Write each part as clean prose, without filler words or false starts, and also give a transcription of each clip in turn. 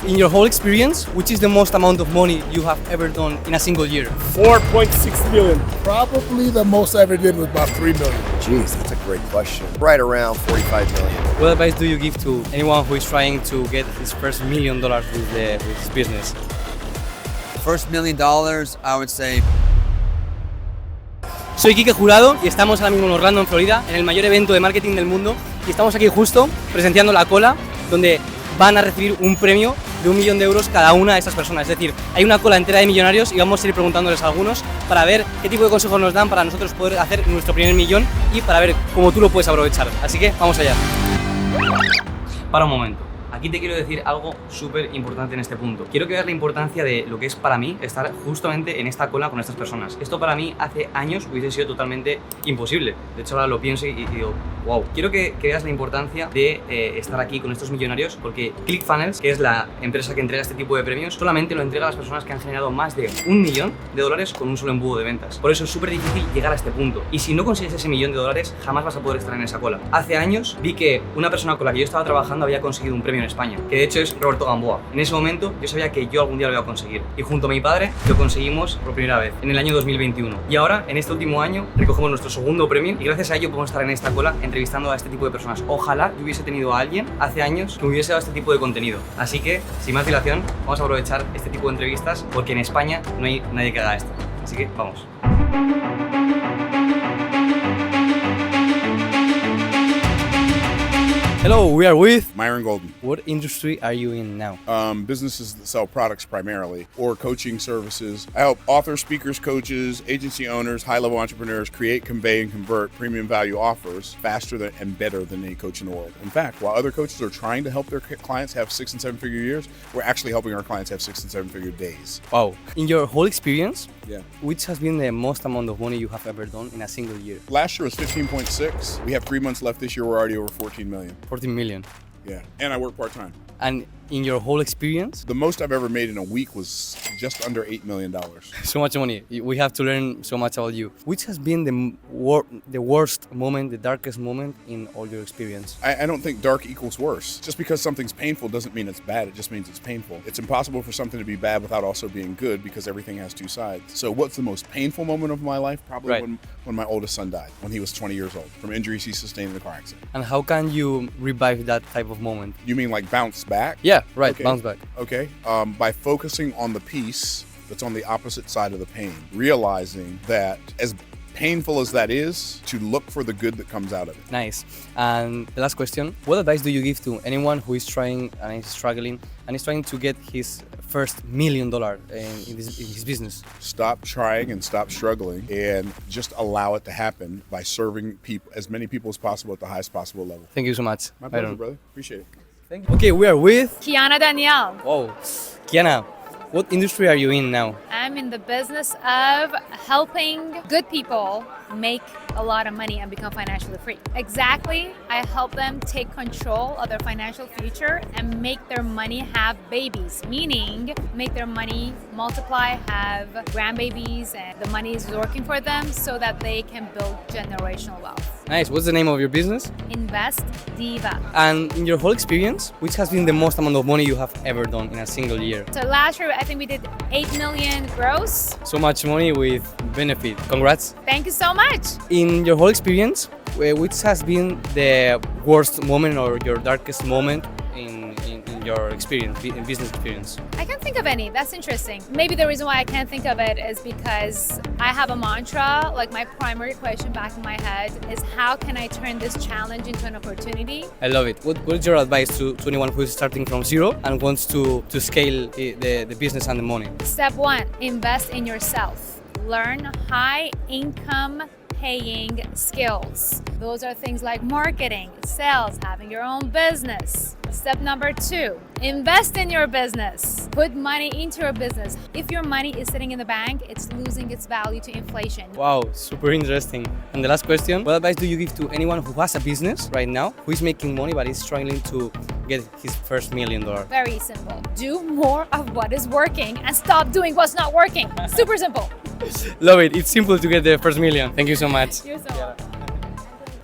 In your whole experience, which is the most amount of money you have ever done in a single year? 4.6 million. Probably the most I ever did was about 3 million. Jeez, that's a gregreat question. Right around 45 million. What advice do you give to anyone who is trying to get his first $1 million with his business? First $1 million, I would say. Soy Quique Jurado y estamos ahora mismo en Orlando, en Florida, en el mayor evento de marketing del mundo, y estamos aquí justo presenciando la cola donde van a recibir un premio de $1 millón cada una de estas personas. Es decir, hay una cola entera de millonarios y vamos a ir preguntándoles a algunos para ver qué tipo de consejos nos dan para nosotros poder hacer nuestro primer millón y para ver cómo tú lo puedes aprovechar. Así que vamos allá. Para un momento. Aquí te quiero decir algo súper importante en este punto. Quiero que veas la importancia de lo que es para mí estar justamente en esta cola con estas personas. Esto para mí hace años hubiese sido totalmente imposible. De hecho ahora lo pienso y digo, wow. Quiero que veas la importancia de estar aquí con estos millonarios, porque ClickFunnels, que es la empresa que entrega este tipo de premios, solamente lo entrega a las personas que han generado más de $1 millón con un solo embudo de ventas. Por eso es súper difícil llegar a este punto. Y si no consigues ese $1 millón, jamás vas a poder estar en esa cola. Hace años vi que una persona con la que yo estaba trabajando había conseguido un premio en España, que de hecho es Roberto Gamboa. En ese momento yo sabía que yo algún día lo iba a conseguir y junto a mi padre lo conseguimos por primera vez en el año 2021, y ahora en este último año recogemos nuestro segundo premio y gracias a ello podemos estar en esta cola entrevistando a este tipo de personas. Ojalá yo hubiese tenido a alguien hace años que me hubiese dado este tipo de contenido. Así que sin más dilación vamos a aprovechar este tipo de entrevistas, porque en España no hay nadie que haga esto. Así que vamos. Hello, we are with Myron Golden. What industry are you in now? Businesses that sell products primarily, or coaching services. I help authors, speakers, coaches, agency owners, high-level entrepreneurs create, convey, and convert premium value offers faster and better than any coach in the world. In fact, while other coaches are trying to help their clients have 6- and 7-figure years, we're actually helping our clients have 6- and 7-figure days. Wow. In your whole experience, Yeah. which has been the most amount of money you have ever done in a single year? Last year was 15.6. We have 3 months left this year. We're already over 14 million. 14 million. Yeah. And I work part-time. And in your whole experience? The most I've ever made in a week was just under $8 million. So much money. We have to learn so much about you. Which has been the worst moment, the darkest moment in all your experience? I don't think dark equals worse. Just because something's painful doesn't mean it's bad. It just means it's painful. It's impossible for something to be bad without also being good, because everything has two sides. So what's the most painful moment of my life? Probably Right. when my oldest son died, when he was 20 years old, from injuries he sustained in a car accident. And how can you revive that type of moment? You mean like bounce back? Yeah, right, Okay. bounce back. Okay. By focusing on the piece that's on the opposite side of the pain, realizing that as painful as that is, to look for the good that comes out of it. Nice. And the last question, what advice do you give to anyone who is trying and is struggling and is trying to get his first $1 million in his business? Stop trying and stop struggling, and just allow it to happen by serving people, as many people as possible at the highest possible level. Thank you so much. My pleasure, Byron. brother. Appreciate it. Thank you. Okay, we are with Danielle. Wow. Kiana, what industry are you in now? I'm in the business of helping good people make a lot of money and become financially free. Exactly. I help them take control of their financial future and make their money have babies, meaning make their money multiply, have grandbabies, and the money is working for them so that they can build generational wealth. Nice. What's the name of your business? Invest Diva. And in your whole experience, which has been the most amount of money you have ever done in a single year? So last year, I think we did 8 million gross. So much money with benefit. Congrats. Thank you so much. In your whole experience, which has been the worst moment or your darkest moment in your experience, in business experience? I can't think of any. That's interesting. Maybe the reason why I can't think of it is because I have a mantra, like my primary question back in my head is how can I turn this challenge into an opportunity? I love it. What is your advice to anyone who is starting from zero and wants to scale the business and the money? Step 1, invest in yourself. Learn high income paying skills. Those are things like marketing, sales, having your own business. Step number 2, invest in your business. Put money into your business. If your money is sitting in the bank, it's losing its value to inflation. Wow, super interesting. And the last question, what advice do you give to anyone who has a business right now, who is making money but is struggling to get his first $1 million? Very simple. Do more of what is working and stop doing what's not working. Super simple. Love it. It's simple to get the first million. Thank you so much. You're so welcome.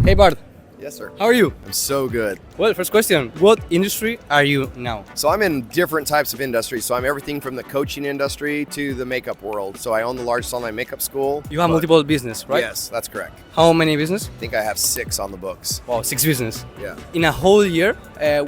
Hey Bart, Yes, sir. How are you? I'm so good. Well, first question. What industry are you now? So I'm in different types of industries. So I'm everything from the coaching industry to the makeup world. So I own the largest online makeup school. You have multiple business, right? Yes, that's correct. How many business? I think I have 6 on the books. Wow, 6 business. Yeah. In a whole year,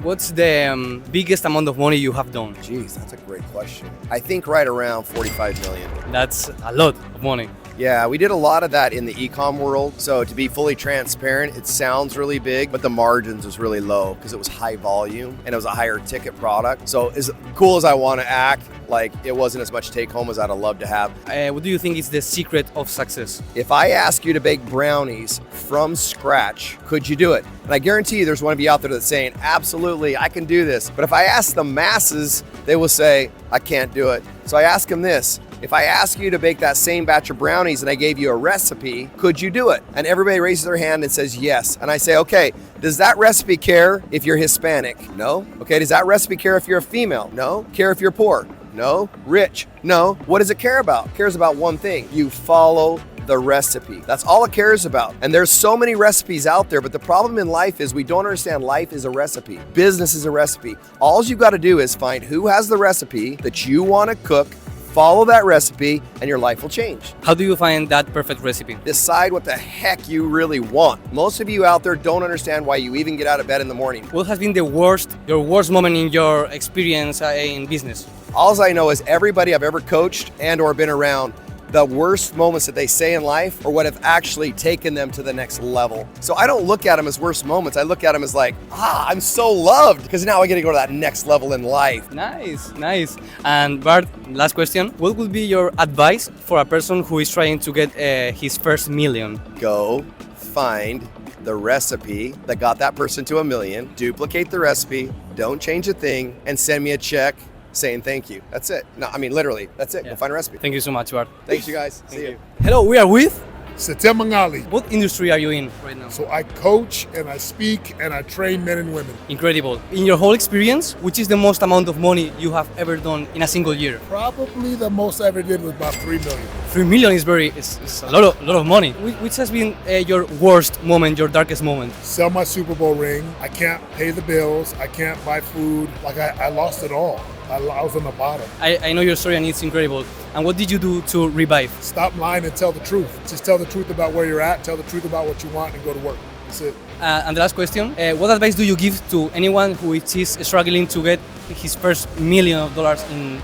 what's the biggest amount of money you have done? Jeez, that's a great question. I think right around 45 million. That's a lot of money. Yeah, we did a lot of that in the e-com world. So to be fully transparent, it sounds really big, but the margins was really low because it was high volume and it was a higher ticket product. So as cool as I want to act, like it wasn't as much take home as I'd have loved to have. What do you think is the secret of success? If I ask you to bake brownies from scratch, could you do it? And I guarantee you there's one of you out there that's saying, absolutely, I can do this. But if I ask the masses, they will say, I can't do it. So I ask them this. If I ask you to bake that same batch of brownies and I gave you a recipe, could you do it? And everybody raises their hand and says yes. And I say, okay, does that recipe care if you're Hispanic? No. Okay, does that recipe care if you're a female? No. Care if you're poor? No. Rich? No. What does it care about? It cares about one thing. You follow the recipe. That's all it cares about. And there's so many recipes out there, but the problem in life is we don't understand life is a recipe. Business is a recipe. All you've got to do is find who has the recipe that you want to cook, follow that recipe, and your life will change. How do you find that perfect recipe? Decide what the heck you really want. Most of you out there don't understand why you even get out of bed in the morning. What has been your worst moment in your experience in business? All I know is everybody I've ever coached and or been around, the worst moments that they say in life are what have actually taken them to the next level. So I don't look at them as worst moments. I look at them as like, I'm so loved because now I get to go to that next level in life. Nice, nice. And Bart, last question. What would be your advice for a person who is trying to get his first million? Go find the recipe that got that person to $1 million, duplicate the recipe, don't change a thing, and send me a check saying thank you. That's it. No, I mean literally, that's it. Yeah. Go find a recipe. Thank you so much, Bart. Thanks you guys. See you. Hello, we are with. Setemangali. What industry are you in right now? So I coach and I speak and I train men and women. Incredible. In your whole experience, which is the most amount of money you have ever done in a single year? Probably the most I ever did was about 3 million. 3 million is it's a lot of money. Which has been your worst moment, your darkest moment? Sell my Super Bowl ring. I can't pay the bills. I can't buy food. Like I lost it all. I was on the bottom. I know your story and it's incredible. And what did you do to revive? Stop lying and tell the truth. Just tell the truth about where you're at, tell the truth about what you want, and go to work. That's it. And the last question, what advice do you give to anyone who is struggling to get his first $1 million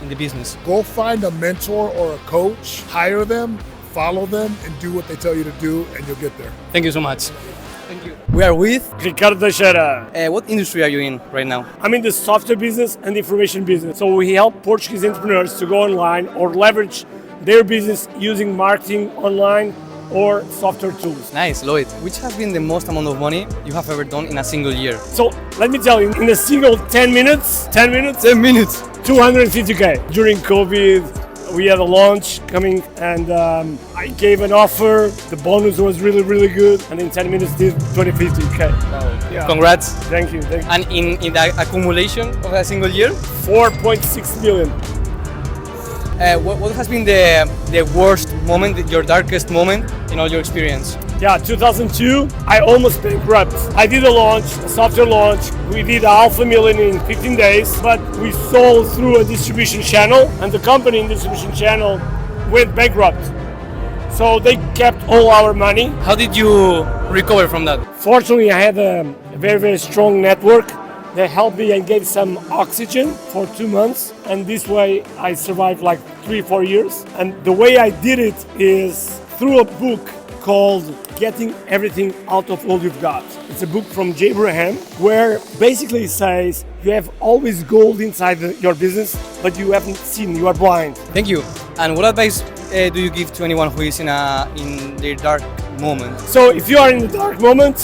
in the business? Go find a mentor or a coach, hire them, follow them, and do what they tell you to do, and you'll get there. Thank you so much. Thank you. We are with. Ricardo Teixeira. What industry are you in right now? I'm in the software business and the information business. So we help Portuguese entrepreneurs to go online or leverage their business using marketing online or software tools. Nice, Lloyd. Which has been the most amount of money you have ever done in a single year? So let me tell you, in a single 10 minutes, 250K. During COVID, we had a launch coming and I gave an offer. The bonus was really, really good. And in 10 minutes, did 250K. Wow. Yeah. Congrats. Thank you. And in the accumulation of a single year? 4.6 million. What has been the worst moment, your darkest moment in all your experience? Yeah, 2002, I almost bankrupt. I did a launch, a software launch. We did $500,000 in 15 days, but we sold through a distribution channel, and the company in the distribution channel went bankrupt. So they kept all our money. How did you recover from that? Fortunately, I had a very, very strong network that helped me and gave some oxygen for 2 months. And this way I survived like 3-4 years. And the way I did it is through a book called Getting Everything Out of All You've Got. It's a book from J. Abraham where basically it says you have always gold inside your business, but you haven't seen, you are blind. Thank you. And what advice do you give to anyone who is in their dark moment? So if you are in the dark moment,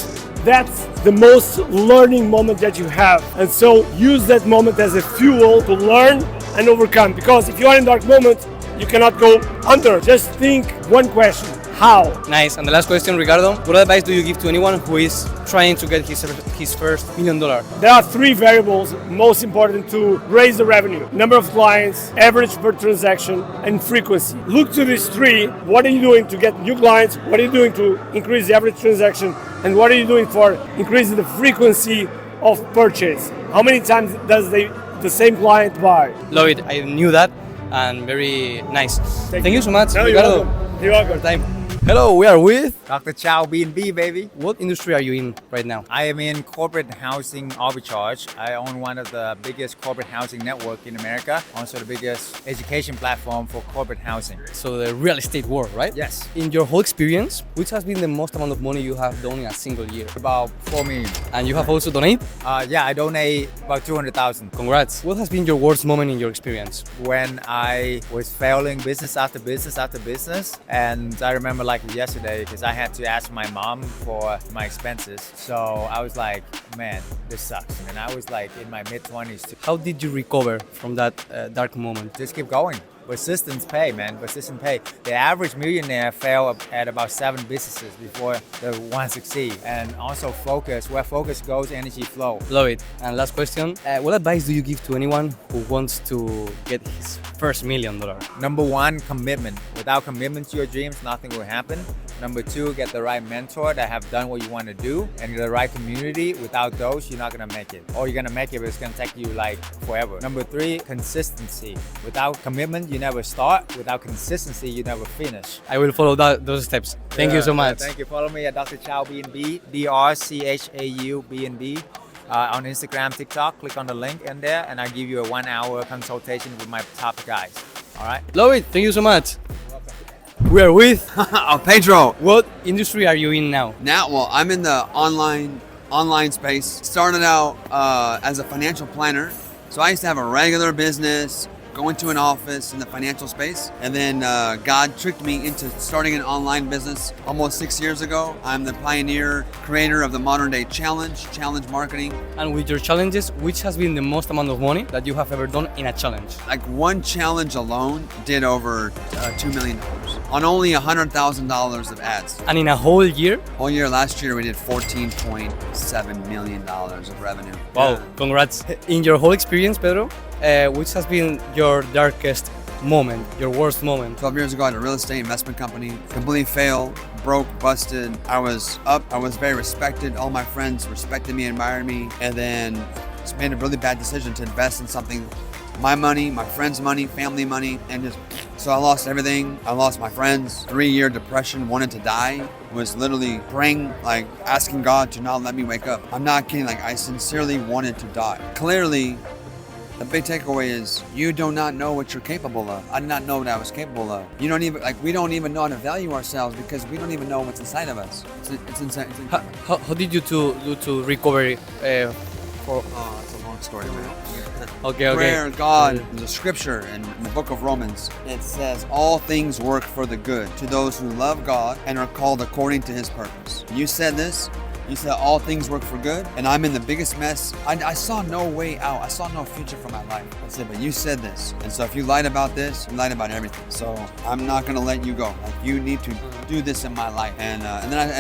that's the most learning moment that you have. And so use that moment as a fuel to learn and overcome. Because if you are in a dark moment, you cannot go under. Just think one question. how. Nice. And the last question, Ricardo, what advice do you give to anyone who is trying to get his first $1 million? There are three variables most important to raise the revenue: number of clients, average per transaction, and frequency. Look to these three. What are you doing to get new clients? What are you doing to increase the average transaction? And what are you doing for increasing the frequency of purchase? How many times does the same client buy? Love it. I knew that, and very nice. Thank you so much, No, Ricardo. You're welcome. For your time. Hello, we are with. Dr. Chow B&B, baby. What industry are you in right now? I am in corporate housing arbitrage. I own one of the biggest corporate housing network in America, also the biggest education platform for corporate housing. So the real estate world, right? Yes. In your whole experience, which has been the most amount of money you have done in a single year? About 4 million. And you have also donated? Yeah, I donate about 200,000. Congrats. What has been your worst moment in your experience? When I was failing business after business after business, and I remember like yesterday because I had to ask my mom for my expenses. So I was like, man, this sucks. And I was like in my mid-20s. How did you recover from that dark moment? Just keep going. Persistence pay, man. Persistent pay. The average millionaire fail at about 7 businesses before the one succeed. And also focus. Where focus goes, energy flow. Love it. And last question, what advice do you give to anyone who wants to get his first $1 million? Number 1, commitment. Without commitment to your dreams, nothing will happen. Number 2, get the right mentor that have done what you want to do, and the right community. Without those, you're not gonna make it. Or you're gonna make it, but it's gonna take you like forever. Number 3, consistency. Without commitment, you never start. Without consistency, you never finish. I will follow those steps. Thank you so much. Thank you. Follow me at Dr. Chow B&B, DRCHAU B&B. On Instagram, TikTok, click on the link in there, and I'll give you a 1-hour consultation with my top guys. All right? Love it. Thank you so much. We are with. Pedro. What industry are you in now? Now, well, I'm in the online space. Started out as a financial planner. So I used to have a regular business, going to an office in the financial space. And then God tricked me into starting an online business almost 6 years ago. I'm the pioneer, creator of the modern day challenge marketing. And with your challenges, which has been the most amount of money that you have ever done in a challenge? Like one challenge alone did over $2 million on only $100,000 of ads. And in a whole year? Whole year, last year we did $14.7 million of revenue. Wow, Yeah. congrats. In your whole experience, Pedro, which has been your darkest moment, your worst moment? 12 years ago, I had a real estate investment company, completely failed, broke, busted. I was up, I was very respected. All my friends respected me, admired me, and then just made a really bad decision to invest in something. My money, my friends' money, family money, and just, so I lost everything. I lost my friends. 3-year depression, wanted to die. Was literally praying, like asking God to not let me wake up. I'm not kidding, like I sincerely wanted to die. Clearly, the big takeaway is you do not know what you're capable of. I did not know what I was capable of. You don't even, like we don't even know how to value ourselves because we don't even know what's inside of us. It's insane. How did you do to recover? Oh, it's a long story, man. Okay. Prayer, God, there's a scripture in the book of Romans. It says, all things work for the good to those who love God and are called according to his purpose. You said this. You said all things work for good, and I'm in the biggest mess. I saw no way out. I saw no future for my life. I said, but you said this. And so if you lied about this, you lied about everything. So I'm not gonna let you go. Like you need to do this in my life. And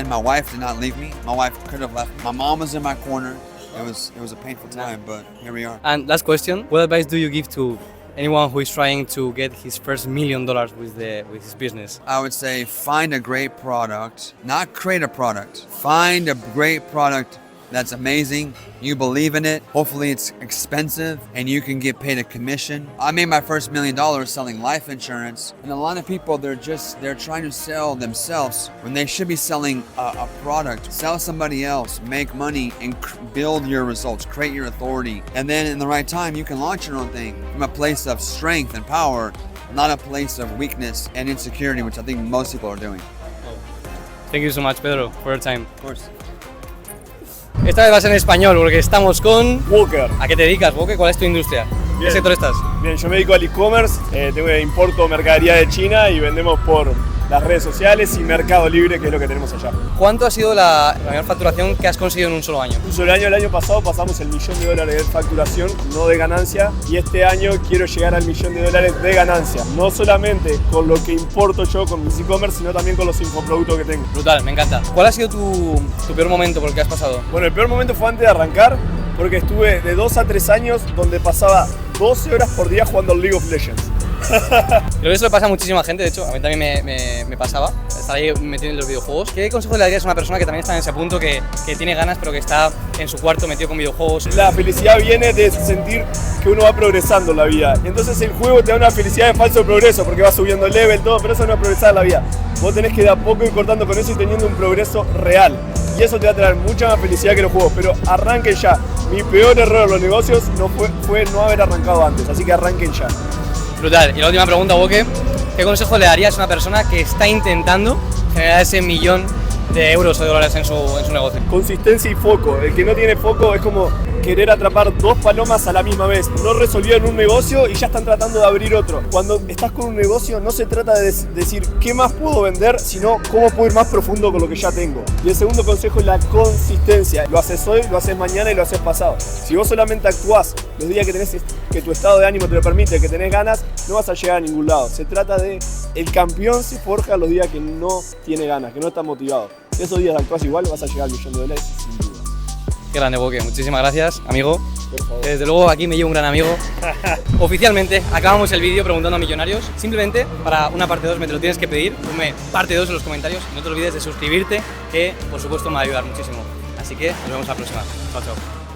my wife did not leave me. My wife could have left me. My mom was in my corner. It was a painful time, but here we are. And last question, what advice do you give to anyone who is trying to get his first $1 million with his business? I would say find a great product, not create a product. Find a great product that's amazing. You believe in it. Hopefully it's expensive and you can get paid a commission. I made my first $1 million selling life insurance, and a lot of people they're trying to sell themselves when they should be selling a product. Sell somebody else, make money, and build your results, create your authority, and then in the right time you can launch your own thing from a place of strength and power, not a place of weakness and insecurity, which I think most people are doing. Thank you so much, Pedro, for your time. Of course. Esta vez va a ser en español porque estamos con... Walker. ¿A qué te dedicas, Boque? ¿Cuál es tu industria? ¿En qué sector estás? Bien, yo me dedico al e-commerce, importo mercadería de China y vendemos por las redes sociales y Mercado Libre, que es lo que tenemos allá. ¿Cuánto ha sido la mayor facturación que has conseguido en un solo año? Un solo año, el año pasado pasamos el $1.000.000 de facturación, no de ganancia, y este año quiero llegar al $1.000.000 de ganancia, no solamente con lo que importo yo con mis e-commerce, sino también con los infoproductos que tengo. Brutal, me encanta. ¿Cuál ha sido tu peor momento por el que has pasado? Bueno, el peor momento fue antes de arrancar, porque estuve de 2 a 3 años donde pasaba 12 horas por día jugando al League of Legends. Creo que eso le pasa a muchísima gente, de hecho, a mí también me pasaba, estar ahí metido en los videojuegos. ¿Qué consejo le darías a una persona que también está en ese punto, que tiene ganas, pero que está en su cuarto metido con videojuegos? La felicidad viene de sentir que uno va progresando en la vida. Entonces el juego te da una felicidad de falso progreso, porque vas subiendo el level, todo, pero eso no es progresar en la vida. Vos tenés que de a poco ir cortando con eso y teniendo un progreso real. Y eso te va a traer mucha más felicidad que los juegos, pero arranquen ya. Mi peor error en los negocios fue no haber arrancado antes, así que arranquen ya. Brutal. Y la última pregunta, Boque, ¿qué consejo le darías a una persona que está intentando generar ese $1.000.000 o $1.000.000 en su negocio? Consistencia y foco. El que no tiene foco es como querer atrapar 2 palomas a la misma vez. No resolvieron un negocio y ya están tratando de abrir otro. Cuando estás con un negocio no se trata de decir qué más puedo vender, sino cómo puedo ir más profundo con lo que ya tengo. Y el segundo consejo es la consistencia. Lo haces hoy, lo haces mañana y lo haces pasado. Si vos solamente actuás los días que tu estado de ánimo te lo permite, que tenés ganas, no vas a llegar a ningún lado. Se trata de el campeón se forja los días que no tiene ganas, que no está motivado. Si esos días actuás igual, vas a llegar al $1.000.000 sin duda. Qué grande, Boque. Muchísimas gracias, amigo. Por favor. Desde luego aquí me llevo un gran amigo. Oficialmente acabamos el vídeo preguntando a Millonarios. Simplemente para una parte 2 me te lo tienes que pedir. Ponme parte 2 en los comentarios. No te olvides de suscribirte, que por supuesto me va a ayudar muchísimo. Así que nos vemos la próxima. Chao, chao.